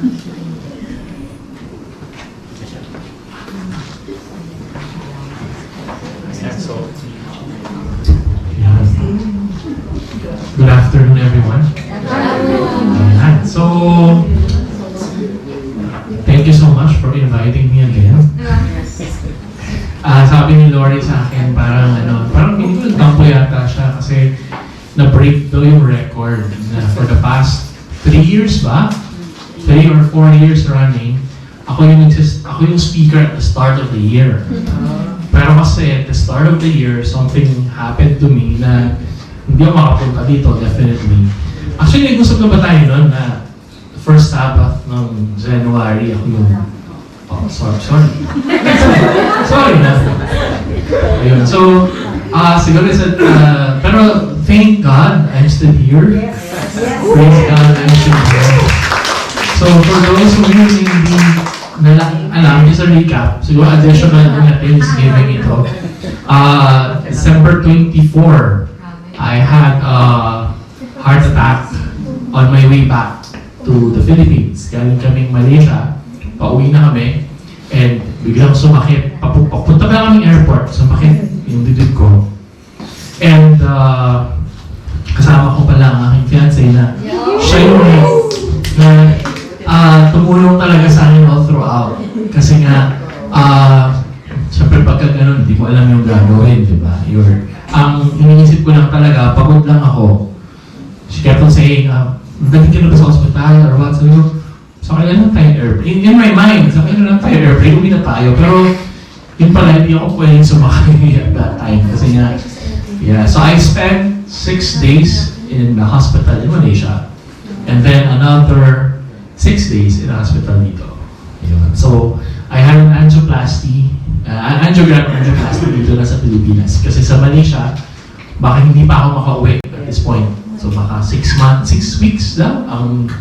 Good afternoon, everyone. So, thank you so much for inviting me again. Sabi ni Lori sa akin, parang hindi ko nagkampo yata siya kasi na-break daw yung record na for the past 3 years ba? 3 or 4 years running, ako yung speaker at the start of the year. Pero kasi at the start of the year, something happened to me na hindi ako makapunta dito, definitely. Actually, nag-usap na ba tayo noon na first Sabbath ng January, ako yung... Oh, sorry. Sorry na. Ayun. So, siguro pero thank God, I'm still here. Praise God, I'm still here. So, for those of you hindi alam, just a recap, siguro additional na Thanksgiving ito. December 24, I had a heart attack on my way back to the Philippines. Galing kaming Malaysia, pauwi na kami, and biglang sumakit. Papunta pa kaming airport, sumakit yung dibdib ko. And kasama ko pala ang aking fiancé na siya yung tumulong talaga sa akin all throughout. Kasi nga, syempre pagka ganun, hindi ko alam yung gagawin, di ba? Ang iniisip ko lang talaga, pagod lang ako. She kept on saying, dali ka na ba sa hospital or what? Sabi ko, sa kanya lang tayo airplane. In my mind, sa kanya lang tayo airplane, uwi na tayo. Pero, yun pala, hindi ako pwedeng sumakay at that time. Kasi nga, yeah. So I spent 6 days in the hospital in Malaysia. And then another 6 days in the hospital dito. Yun. So, I had an angioplasty, angioplasty dito na sa Pilipinas. Kasi sa Malaysia, baka hindi pa ako makauwi at this point. So, baka 6 weeks daw ang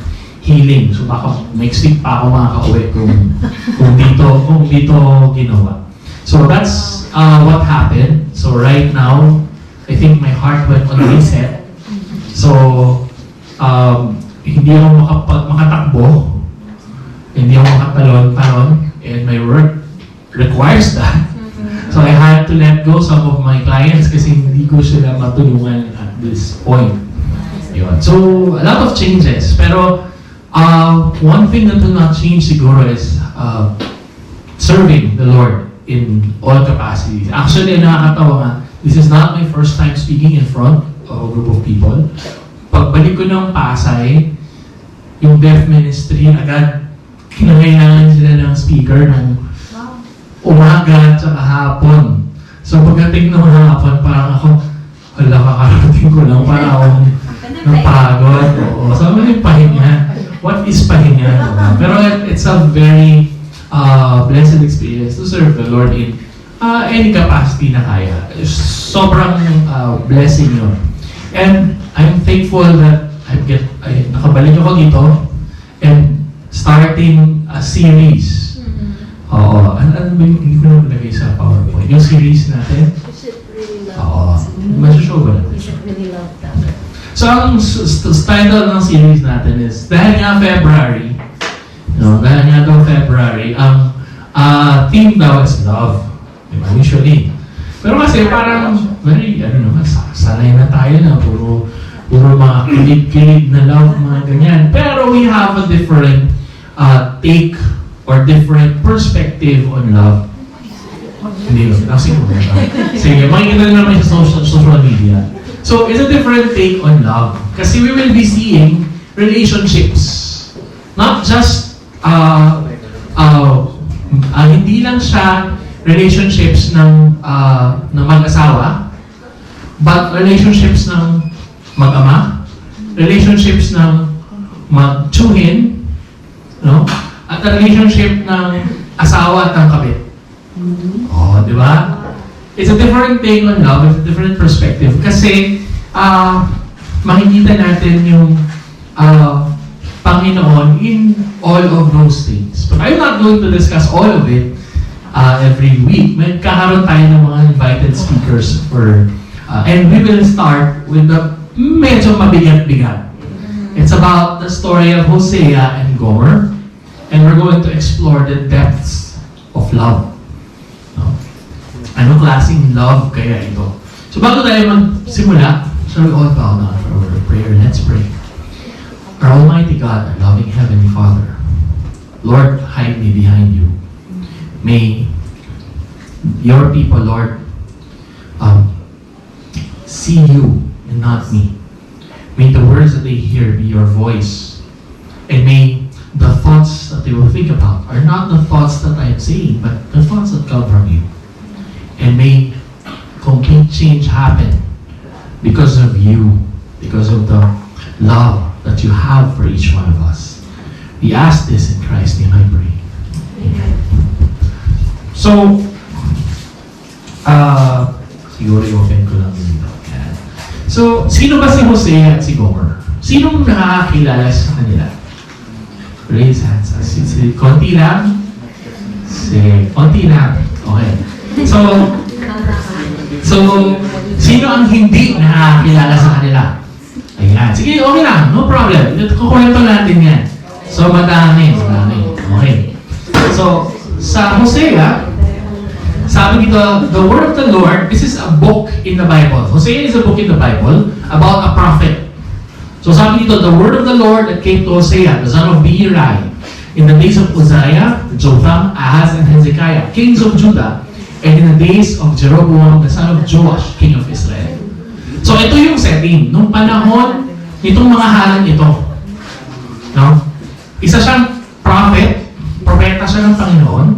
healing. So, baka next week pa ako makakauwi kung dito ginawa. So, that's what happened. So, right now, I think my heart went on reset. So, hindi ako makatakbo. Hindi ako makatalon, and my work requires that. So I had to let go some of my clients kasi hindi ko sila matulungan at this point. Yun. So, a lot of changes. Pero, one thing that will not change siguro is serving the Lord in all capacities. Actually, nakakatawa nga, this is not my first time speaking in front of a group of people. Pagbalik ko ng Pasay, yung deaf ministry, agad kinangailangan sila ng speaker ng umaga at saka hapon. So pagdating ng hapon, parang ako, hala, kakarating ko lang, parang akong napagod. So ano yung pahinga? What is pahinga? Pero it's a very blessed experience to serve the Lord in any capacity na kaya. Sobrang blessing yun. And I'm thankful that nakabalik ako dito and starting a series. Oo. Ano ba yung, hindi ko naman nalagay sa PowerPoint. Yung series natin? Oo. Masashow ba natin? So, ang title ng series natin is, dahil nga February, ang theme daw is love. Diba? Usually. Pero kasi parang, sanay na tayo na, puro mga kilig-kilig na love, mga ganyan. Pero we have a different take or different perspective on love. Hindi lang. Sige, makikita nyo naman sa social media. So, it's a different take on love. Kasi we will be seeing relationships. Not just, hindi lang siya relationships ng mag-asawa, but relationships ng mag-ama, relationships ng mag-tsuhin, no? At a relationship ng asawa at ng kabit. Oh, di ba? It's a different take on love, it's a different perspective. Kasi, makikita natin yung Panginoon in all of those things. But I'm not going to discuss all of it every week. Magkakaroon tayo ng mga invited speakers and we will start with the medyo mabigat-bigat. It's about the story of Hosea and Gomer. for the depths of love. No? Anong klaseng love kaya ito? So bago tayo magsimula, shall we all bow down for a word of prayer? Let's pray. Our Almighty God, our loving Heavenly Father, Lord, hide me behind you. May your people, Lord, see you and not me. May the words that they hear be your voice. And may the thoughts that they will think about are not the thoughts that I am saying, but the thoughts that come from you. And may complete change happen because of you, because of the love that you have for each one of us. We ask this in Christ's name, I pray. Amen. So, siguro i-open ko lang dito. Yan. So, sino ba si Jose at si Gomer? Sinong nakakakilala sa kanila? Raise hands. Konti lang? Konti lang. Okay. So, sino ang hindi nakakilala sa kanila? Ayan. Sige, okay lang. No problem. Kukwento natin yan. So, madami. Okay. So, sa Hosea, sabi dito, the word of the Lord, this is a book in the Bible. Hosea is a book in the Bible about a prophet. So sabi dito, the word of the Lord that came to Hosea, the son of Beeri, in the days of Uzziah, Jotham, Ahaz, and Hezekiah, kings of Judah, and in the days of Jeroboam, the son of Joash, king of Israel. So ito yung setting. Nung panahon, nitong mga halang ito, no? Isa siyang propeta siya ng Panginoon,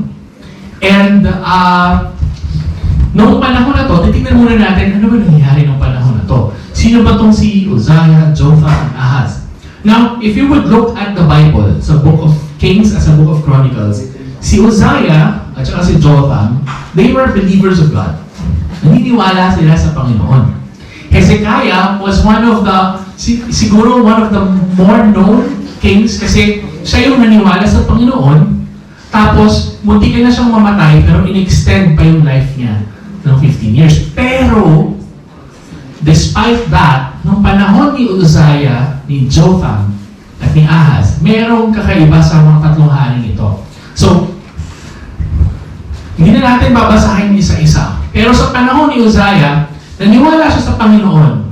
and noong panahon na to, titignan muna natin, ano ba nangyayari noong panahon na to? Sino ba tong si Uzziah, Jotham, and Ahaz? Now, if you would look at the Bible, sa Book of Kings as a Book of Chronicles, si Uzziah at saka si Jotham, they were believers of God. Naniniwala sila sa Panginoon. Hezekiah was one of the, siguro one of the more known kings kasi siya yung naniwala sa Panginoon, tapos munti na siyang mamatay pero in-extend pa yung life niya ng 15 years. Pero, despite that, nung panahon ni Uzziah, ni Jotham, at ni Ahaz, merong kakaiba sa mga tatlong haring ito. So, hindi na natin babasahin isa-isa. Pero sa panahon ni Uzziah, naniwala siya sa Panginoon.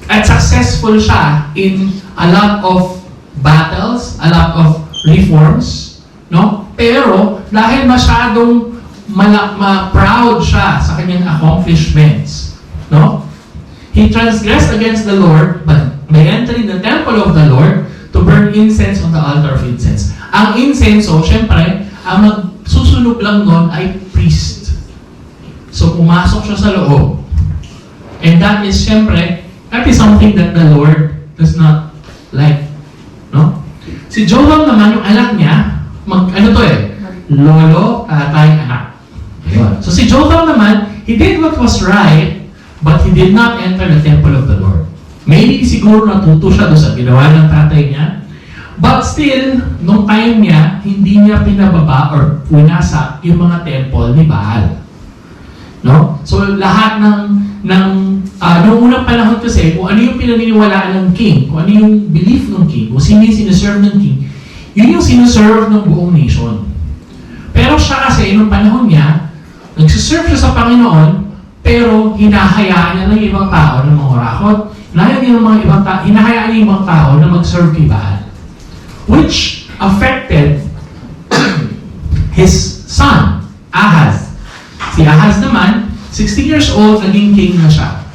At successful siya in a lot of battles, a lot of reforms, no? Pero, dahil masyadong proud siya sa kanyang accomplishments, no? He transgressed against the Lord by entering the temple of the Lord to burn incense on the altar of incense. Ang insenso, syempre, ang magsusunog lang nun ay priest. So, pumasok siya sa loob. And that is, syempre, that is something that the Lord does not like. No? Si Jotham naman, yung anak niya, lolo, tatay, anak. So si Jotham naman, he did what was right, but he did not enter the temple of the Lord. Maybe siguro natuto siya doon sa ginawa ng tatay niya, but still, nung time niya, hindi niya pinababa or punasa yung mga temple ni Baal. No? So lahat noong unang panahon kasi, kung ano yung pinaniniwalaan ng king, kung ano yung belief ng king, kung sino yung sinuserve ng king, yun yung sinuserve ng buong nation. Pero siya kasi, nung panahon niya, nagsiserve siya sa Panginoon, pero hinahayaan niya ng ibang tao na mangurakot, hinahayaan niya ng ibang tao na mag-serve kay Baal. Which affected his son, Ahaz. Si Ahaz naman, 16 years old, naging king na siya.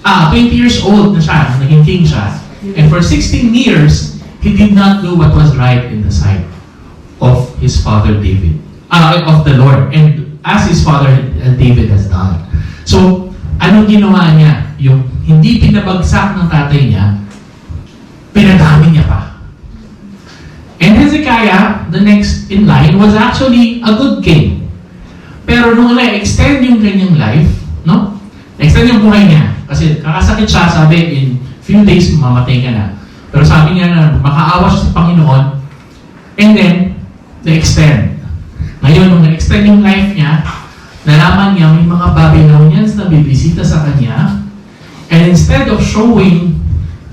20 years old na siya, naging king siya. And for 16 years, he did not do what was right in the sight of his father David. Of the Lord. And as his father David has done. So, anong ginawa niya? Yung hindi pinabagsak ng tatay niya, pinadami niya pa. And Hezekiah, the next in line, was actually a good king. Pero nung na-extend yung kanyang life, no? Na-extend yung buhay niya. Kasi kakasakit siya, sabi, in few days, mamatay ka na. Pero sabi niya na makaawa siya sa Panginoon, and then, na-extend. Ngayon, nung na-extend yung life niya, nalaman niya may mga Babylonians na bibisita sa kanya, and instead of showing,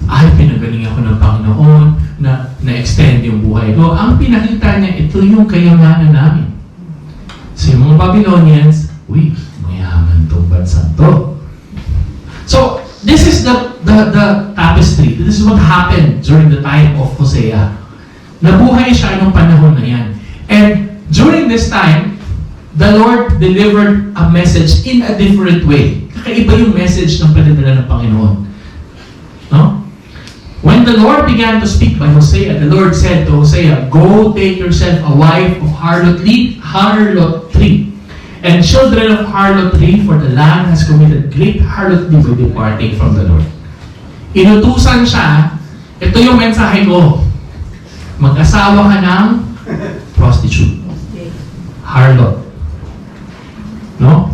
ay, pinagaling ako ng Panginoon, na na-extend yung buhay ko. Ang pinakita niya, ito yung kayamanan namin. Sa mga Babylonians, uy, mayaman tong bansa to. So, this is the tapestry. This is what happened during the time of Hosea. Nabuhay siya nung panahon na yan. And during this time, the Lord delivered a message in a different way. Kakaiba yung message ng pinadala ng Panginoon. No? When the Lord began to speak by Hosea, the Lord said to Hosea, "Go take yourself a wife of harlotry, and children of harlotry, for the land has committed great harlotry by departing from the Lord." Inutusan siya, ito yung mensahe ko, mag-asawa ka ng prostitute. Harlot. No?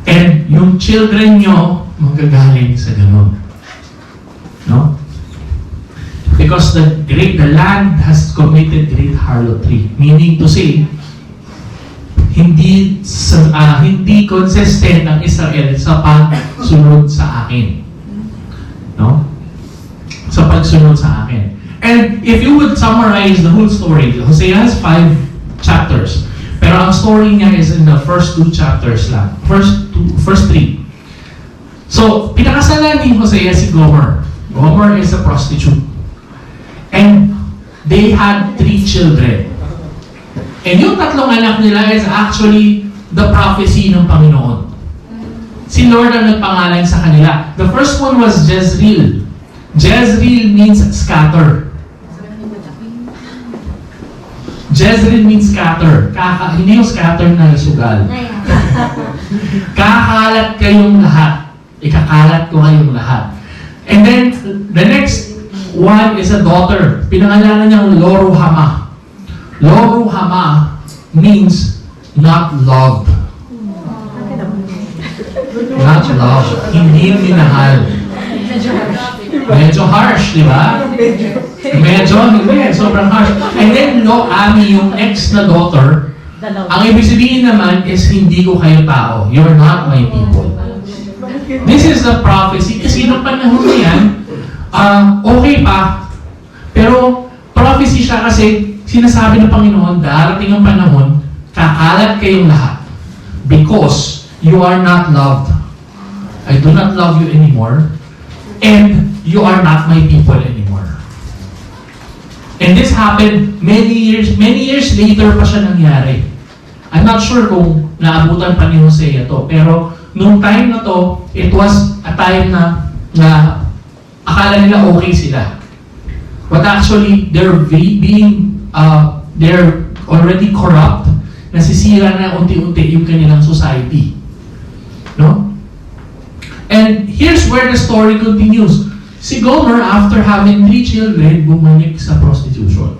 And yung children nyo, magagaling sa ganun. No? Because the land has committed great harlotry. Meaning to say, hindi consistent ang Israel sa pagsunod sa akin. No? Sa pagsunod sa akin. And if you would summarize the whole story, Hosea has 5 chapters. Pero ang story niya is in the first 2 chapters lang. First 3. So, pinakasalan ni Hosea si Gomer. Gomer is a prostitute. And they had 3 children. And yung 3 anak nila is actually the prophecy ng Panginoon. Si Lord ang nagpangalan sa kanila. The first one was Jezreel. Jezreel means scatter. Jezreel means scatter. Hindi yung scatter na sugal. Kakalat kayong lahat. Ikakalat ko kayong lahat. And then, the next one is a daughter. Pinangalanan niyang Lo-ruhamah. Lo-ruhamah means not loved. Not loved. Hindi minahal. Medyo harsh, di ba? Medyo, hindi. Sobrang harsh. And then, Lo-ami, yung next na daughter, ang ibig sabihin naman is hindi ko kayo tao. You're not my people. This is the prophecy. Kasi nung panahon na yan, okay pa. Pero prophecy siya kasi sinasabi ng Panginoon, darating ang panahon, kakalat kayong lahat. Because you are not loved. I do not love you anymore. And you are not my people anymore. And this happened many years later pa siya nangyari. I'm not sure kung naabutan pa ni Hosea to, pero nung time na to, it was a time na akala nila okay sila. But actually, they're already corrupt, nasisira na unti-unti yung kanilang society. No? And here's where the story continues. Si Gomer, after having 3 children, bumalik sa prostitution.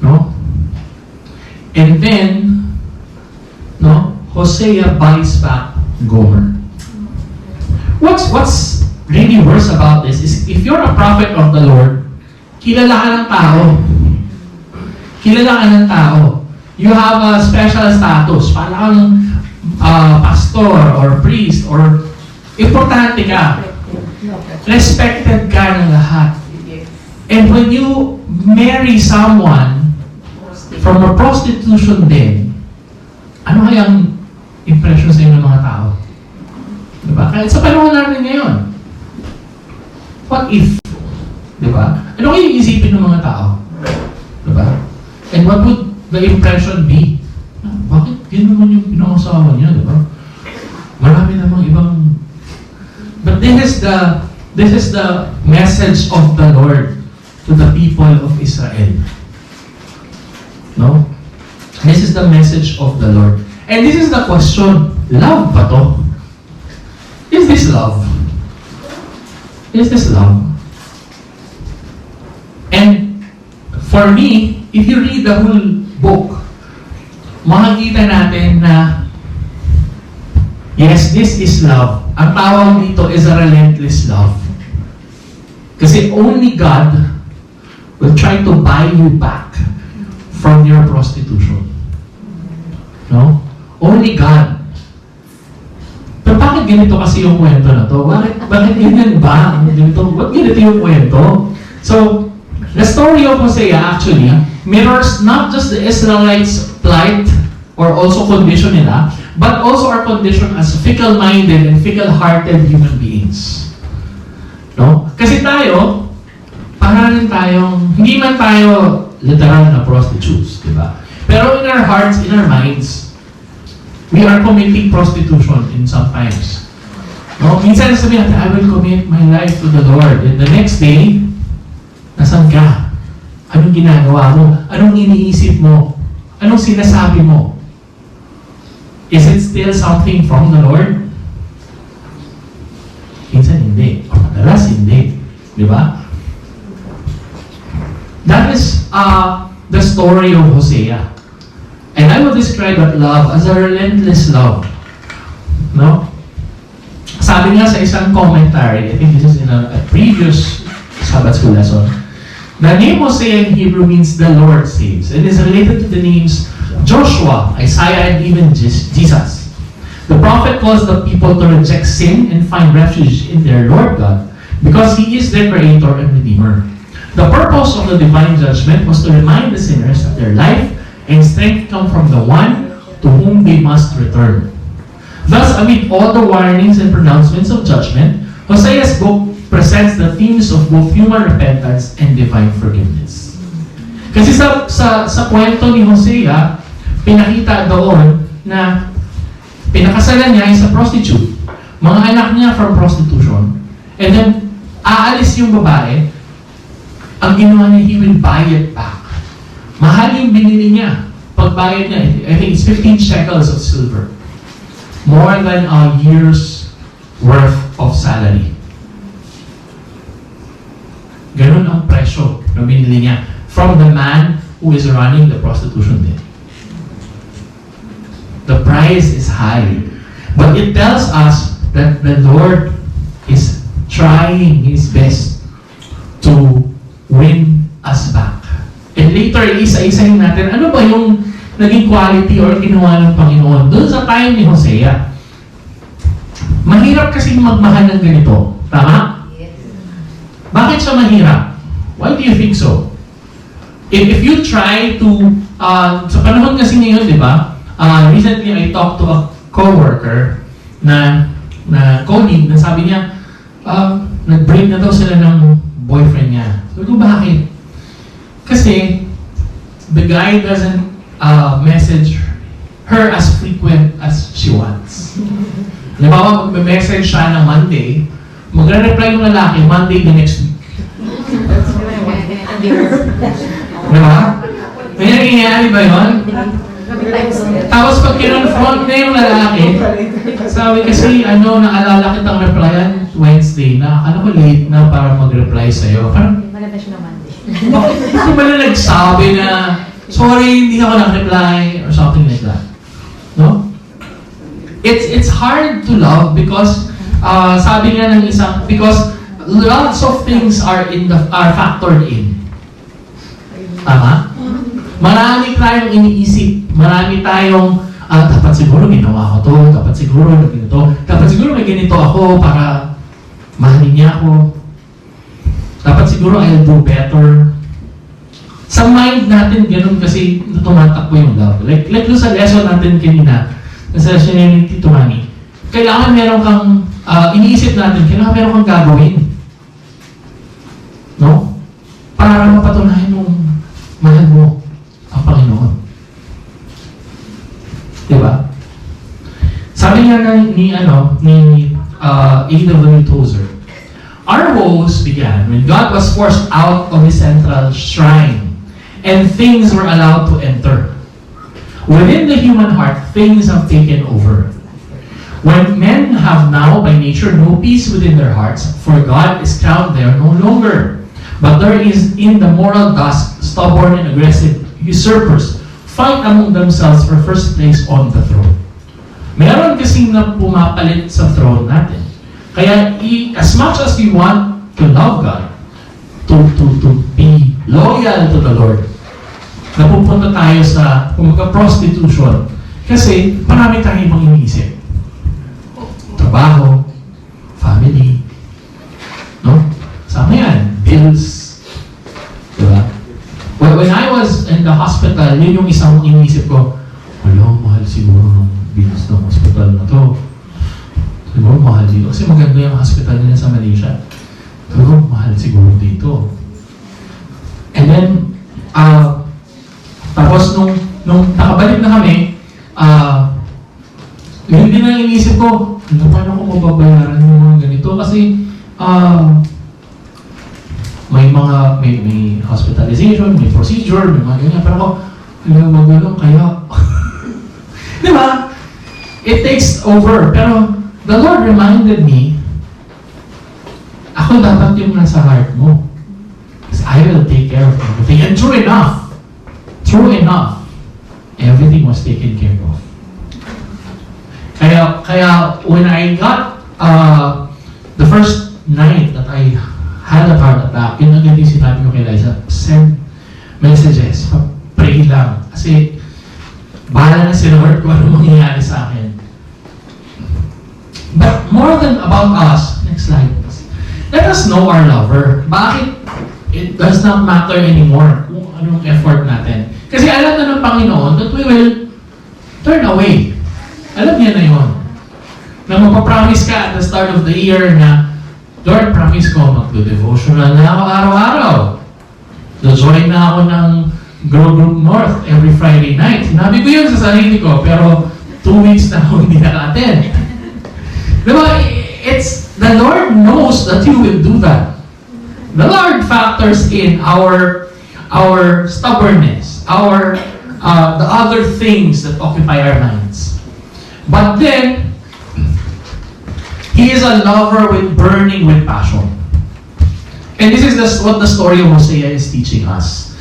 No? And then, no, Hosea buys back Gomer. What's really worse about this is if you're a prophet of the Lord, kilala ka ng tao. Kilala ka ng tao. You have a special status. Parang pastor or priest or importante ka. Respected ka ng lahat. And when you marry someone from a prostitution din, ano kayang impression sa inyo ng mga tao? Diba? Kahit sa panahon natin ngayon, what if? Diba? Ano kayang isipin ng mga tao? Diba? And what would the impression be? Bakit yun naman yung pinakasawa niya? Diba? Marami namang ibang... But this is the message of the Lord to the people of Israel. No? This is the message of the Lord. And this is the question, love ba to? Is this love? Is this love? And for me, if you read the whole book, makikita natin na yes, this is love. Ang tawag dito is a relentless love. Kasi only God will try to buy you back from your prostitution. No? Only God. Pero bakit ganito kasi yung kwento na to? Bakit ganyan ba? Bakit ganito yung kwento? So, the story story of Hosea actually mirrors not just the Israelites' plight or also condition nila, but also our condition as fickle-minded and fickle-hearted human beings. No? Kasi tayo, para rin tayong, hindi man tayo literal na prostitutes, di ba? Pero in our hearts, in our minds, we are committing prostitution in sometimes. No? Minsan sabihin natin, I will commit my life to the Lord. And the next day, nasan ka? Anong ginagawa mo? Anong iniisip mo? Anong sinasabi mo? Is it still something from the Lord? Minsan hindi. O madalas hindi. Di ba? That is the story of Hosea. And I would describe that love as a relentless love. No? Sabi nga sa isang commentary, I think this is in a previous Sabbath school lesson, the name Hosea in Hebrew means the Lord saves. It is related to the names Joshua, Isaiah, and even Jesus. The prophet calls the people to reject sin and find refuge in their Lord God because He is their Creator and Redeemer. The purpose of the divine judgment was to remind the sinners that their life and strength come from the one to whom they must return. Thus, amid all the warnings and pronouncements of judgment, Hosea's book presents the themes of both human repentance and divine forgiveness. Kasi sa kwento ni Hosea, pinakita doon na pinakasalan niya is a prostitute. Mga anak niya from prostitution. And then, aalis yung babae, ang ginawa niya, he will buy it back. Mahal yung binili niya. Pagbayad niya, I think it's 15 shekels of silver. More than a year's worth of salary. Ganun ang presyo na binili niya from the man who is running the prostitution there. The price is high. But it tells us that the Lord is trying His best to win us back. And later, isa-isahin natin, ano ba yung naging quality or ginawa ng Panginoon doon sa time ni Hosea. Mahirap kasing magmahal ng ganito. Tama? Bakit siya mahirap? Why do you think so? If you try to, sa panahon kasi ngayon, di ba? Recently, I talked to a co-worker na colleague na sabi niya, nag-break na daw sila ng boyfriend niya. Sabi ko, bakit? Kasi, the guy doesn't message her as frequent as she wants. Halimbawa, magme-message siya ng Monday, magre-reply yung lalaki, Monday the next week. Diba? May nangyayari ba yun? Tapos pag kinonfront na yung lalaki, sabi kasi, naalala kitang replyan Wednesday na, ko late na para mag-reply sa'yo. Parang, Maganda siya ng Monday. bakit hindi ba na nagsabi na, sorry, hindi ako nag-reply, or something like that. No? It's hard to love because, sabi nga ng isang, because lots of things are factored in. Tama? Marami tayong iniisip. Marami tayong, dapat siguro ginawa ko to, dapat siguro ganito, dapat siguro may ganito ako para mahalin niya ako. Dapat siguro I'll do better. Sa mind natin, ganun kasi tumatakbo yung love. Like doon sa lesson natin kanina, sa session ni Tito Manny, kailangan meron kang, iniisip natin, kailangan meron kang gagawin. No? Para mapatunayan mong mahal mo ang Panginoon. Diba? Sabi nga ni A.W. Tozer, our woes began when God was forced out of His central shrine and things were allowed to enter. Within the human heart, things have taken over. When men have now by nature no peace within their hearts, for God is crowned there no longer. But there is in the moral dust, stubborn and aggressive usurpers fight among themselves for first place on the throne. Meron kasing na pumapalit sa throne natin. Kaya as much as we want to love God, to be loyal to the Lord, napupunta tayo sa prostitution kasi marami tayong ibang iniisip. Trabaho, family, no? Sama yan, bills, diba? was in the hospital, yun yung isang iniisip ko, wala, mahal siguro ng bilis ng hospital na to. Siguro mahal dito. Kasi maganda yung hospital nila sa Malaysia. Siguro mahal siguro dito. And then, tapos nung nakabalik na kami, yun din ang iniisip ko, paano ko mababayaran yung mga ganito? Kasi, may hospitalization, may procedure, may mga ganyan. Pero ako, magulong kaya. Di ba? It takes over. Pero, the Lord reminded me, ako dapat yung nasa heart mo. Because I will take care of everything. And true enough, everything was taken care of. Kaya when I got the first night that I had a heart attack, yun agad yung sinabi ko kay Liza, send messages, pray lang. Kasi bahala na si Lord kung ano mangyayari sa akin. But more than about us, next slide. Let us know our lover. Bakit it does not matter anymore kung anong effort natin? Kasi alam na ng Panginoon that we will turn away. Alam niya na yun. Na mapapromise ka at the start of the year na, Lord, promise ko, magdo-devotional na ako araw-araw. Join na ako ng Grow Group North every Friday night. Sinabi ko yun sa sarili ko, pero 2 weeks na ako hindi naka-attend. Diba? The Lord knows that you will do that. The Lord factors in our stubbornness, the other things that occupy our minds. But then, He is a lover burning with passion. And this is what the story of Hosea is teaching us.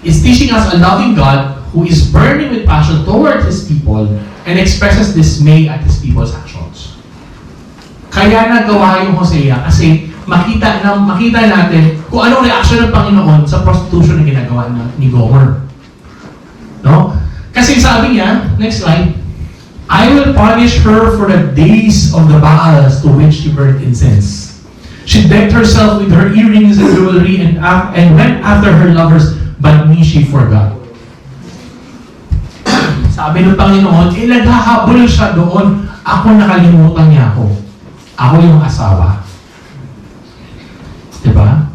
It's teaching us a loving God who is burning with passion towards His people and expresses dismay at His people's actions. Kaya nagawa yung Hosea kasi makita natin kung anong reaction ng Panginoon sa prostitution na ginagawa ni Gomer. No? Kasi sabi niya, next slide, I will punish her for the days of the Baals to which she burned incense. She decked herself with her earrings and jewelry and went after her lovers, but me she forgot. Sabi ng Panginoon, naghahabol siya doon. Ako nakalimutan niya ako. Ako yung asawa. Diba?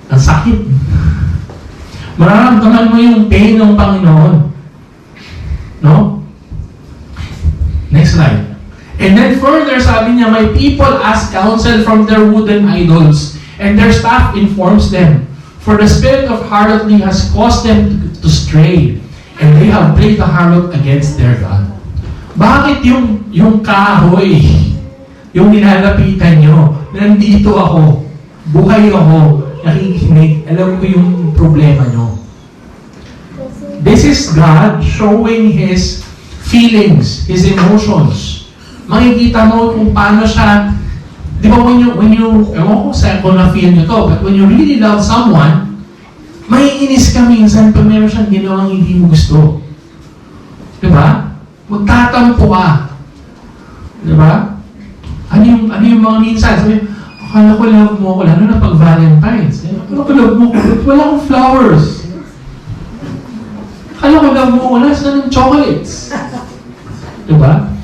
Ang sakit. Mararamdaman mo yung pain ng Panginoon. No? Next slide. And then further, sabi niya, my people ask counsel from their wooden idols, and their staff informs them. For the spirit of harlotry has caused them to stray, and they have played the harlot against their God. Bakit yung kahoy, yung nilalapitan nyo, nandito ako, buhay ako, nakikinig, alam ko yung problema nyo. This is God showing His feelings, His emotions. Makikita mo kung paano siya, di ba when you ewan ko kung na-feel nyo to, but when you really love someone, maiinis ka minsan pag meron siyang ginawang hindi mo gusto. Di ba? Magtatampo ka. Di ba? Ano yung mga minsan? Sabi, akala ko love mo ako, lalo na pag Valentine's. Akala ko love mo ako, wala akong flowers. Akala ko love mo ako, wala sila ng chocolates. Diba?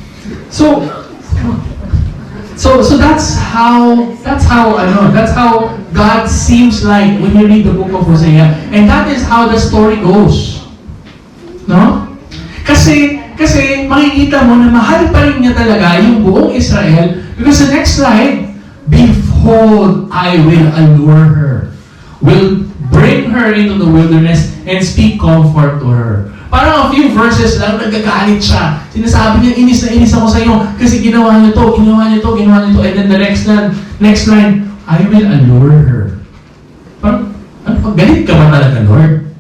So that's how God seems like when you read the book of Hosea, and that is how the story goes. No? Kasi makikita mo na mahal pa rin niya talaga yung buong Israel, because the next slide, behold, I will allure her, will bring her into the wilderness and speak comfort to her. Parang a few verses lang, nagagalit siya. Sinasabi niya, inis na inis ako sa iyo kasi ginawa niyo to. And then the next line, I will allure her. Parang, galit ka ba talaga, Lord?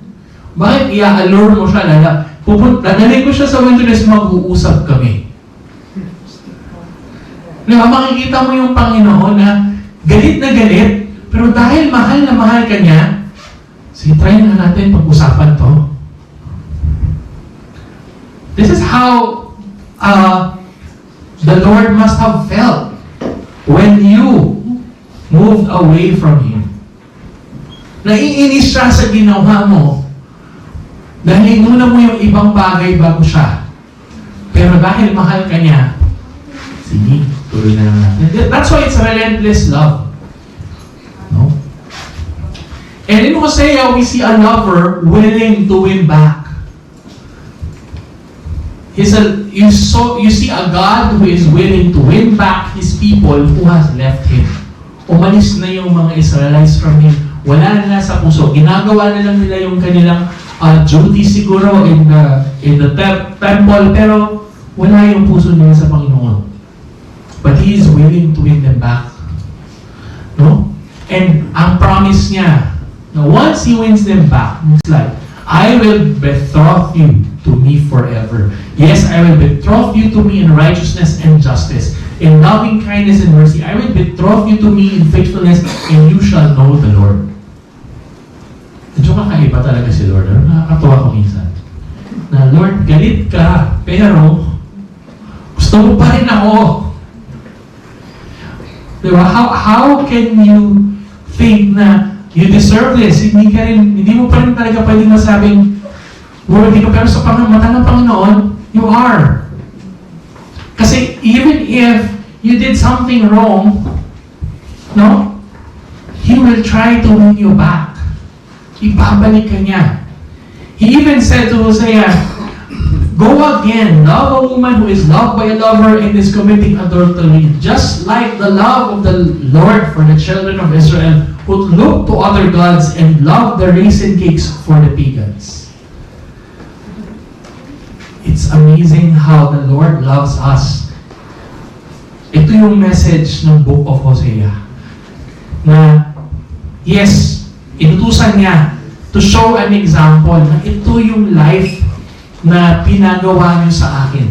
Bakit i-allure mo siya? Dadalhin ko siya sa wilderness, mag-uusap kami. Diba, makikita mo yung Panginoon na galit, pero dahil mahal na mahal ka niya, sige, try na natin pag-usapan to. This is how the Lord must have felt when you moved away from Him. Naiinis siya sa ginawa mo, Dahil inuna mo yung ibang bagay bago siya. Pero dahil mahal ka niya, sige, tuloy na lang natin. That's why it's relentless love. No? And in Hosea, we see a lover willing to win back. You see a God who is willing to win back His people who has left Him. Umalis na yung mga Israelites from Him. Wala na sa puso. Ginagawa na lang nila yung kanilang duty siguro in the temple, pero wala yung puso nila sa Panginoon. But He is willing to win them back. No? And ang promise niya, na once He wins them back, it's like, I will betroth you to me forever. Yes, I will betroth you to me in righteousness and justice. In loving kindness and mercy, I will betroth you to me in faithfulness, and you shall know the Lord. Medyo kakaiba talaga si Lord. Nakakatawa ko minsan. Na, Lord, galit ka, pero gusto mo pa rin ako. Diba? How can you think na you deserve this? Hindi mo pa rin talaga pwedeng masabing worthy ka, pero sa mata ng Panginoon, you are. Kasi even if you did something wrong, no? He will try to win you back. Ibabalik ka niya. He even said to Hosea, go again, love a woman who is loved by a lover and is committing adultery, just like the love of the Lord for the children of Israel, who look to other gods and love the raisin cakes for the pagans. It's amazing how the Lord loves us. Ito yung message ng Book of Hosea. Na, yes, inutusan niya to show an example na ito yung life na pinagawa niyo sa akin.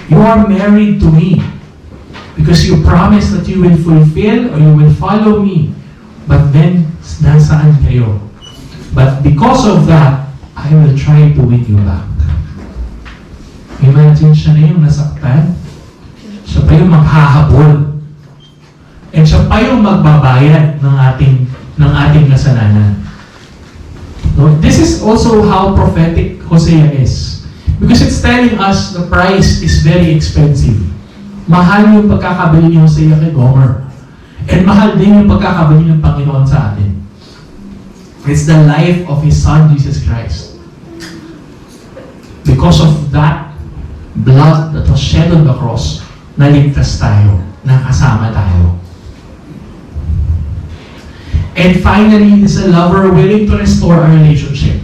You are married to me because you promised that you will fulfill or you will follow me. But then, nasaan kayo? But because of that, I will try to win you back. Imagine siya na yung nasaktan. Siya pa yung maghahabol. And siya pa yung magbabayad ng ating kasalanan. No? This is also how prophetic Hosea is. Because it's telling us the price is very expensive. Mahal yung pagkakabili ni Hosea kay Gomer. And mahal din yung pagkakabili ng Panginoon sa atin. It's the life of His Son, Jesus Christ. Because of that blood that was shed on the cross, naligtas tayo, nakasama tayo. And finally, this is a lover willing to restore our relationship.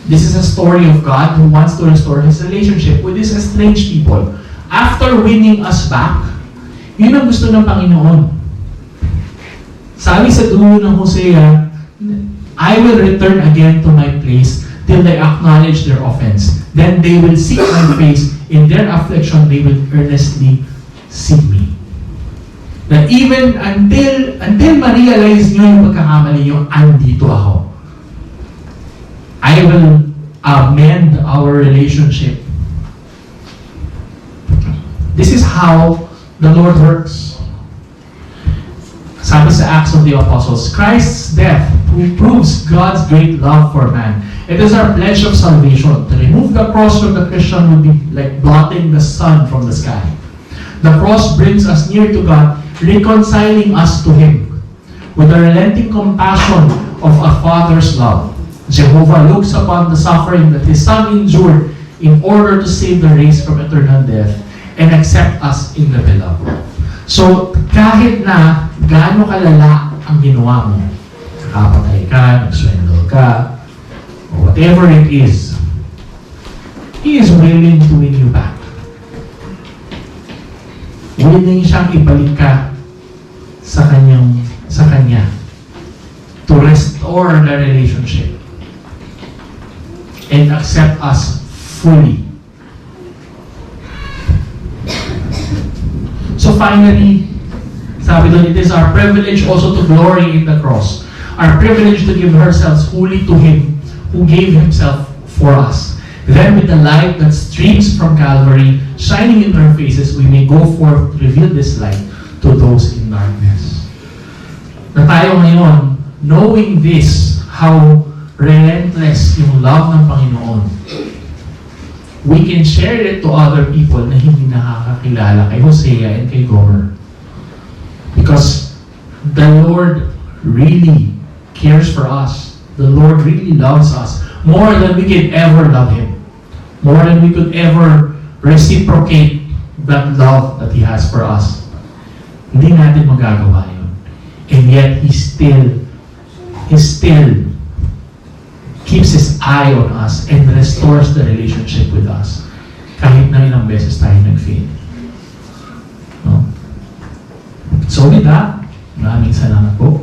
This is a story of God who wants to restore His relationship with His estranged people. After winning us back, yun ang gusto ng Panginoon. Sabi sa dulo ng Hosea, I will return again to my place till they acknowledge their offense. Then they will seek my face. In their affliction, they will earnestly seek me. Na even until ma-realize nyo yung pagkakamali nyo, andito ako. I will amend our relationship. This is how the Lord works. Sabi sa Acts of the Apostles, Christ's death proves God's great love for man. It is our pledge of salvation. To remove the cross from the Christian would be like blotting the sun from the sky. The cross brings us near to God, reconciling us to Him. With the relenting compassion of a Father's love, Jehovah looks upon the suffering that His Son endured in order to save the race from eternal death and accept us in the Beloved. So, kahit na gaano kalala ang ginawa mo, nakapatay ka, nagsweldo ka, or whatever it is, He is willing to win you back. Willing siyang ibalik ka sa Kanya to restore the relationship and accept us fully. So finally, sabi doon, it is our privilege also to glory in the cross. Our privilege to give ourselves fully to Him who gave Himself for us. Then with the light that streams from Calvary shining in our faces, we may go forth to reveal this light to those in darkness. Na tayo ngayon, knowing this, how relentless yung love ng Panginoon, we can share it to other people na hindi nakakakilala kay Hosea and kay Gomer. Because the Lord really cares for us. The Lord really loves us more than we can ever love Him. More than we could ever reciprocate that love that He has for us. Hindi natin magagawa yun. And yet, He still keeps His eye on us and restores the relationship with us. Kahit na ilang beses tayo nag-fail. No? So with that, maraming salamat po.